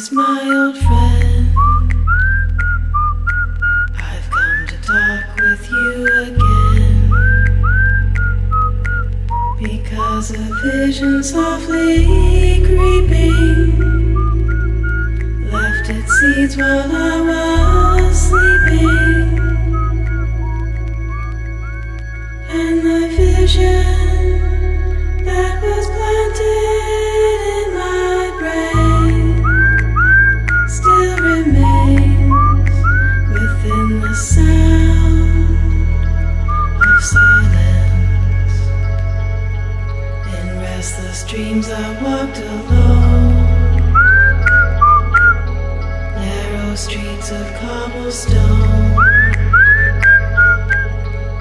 Greetings, my old friend. I've come to talk with you again, because a vision softly creeping left its seeds while I was sleeping, and the vision that was planted in my brain still remains within the sound of silence. In restless dreams I walked alone, narrow streets of cobblestone,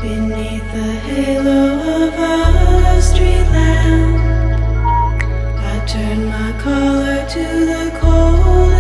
beneath the halo of a street lamp. I turned my collar to the cold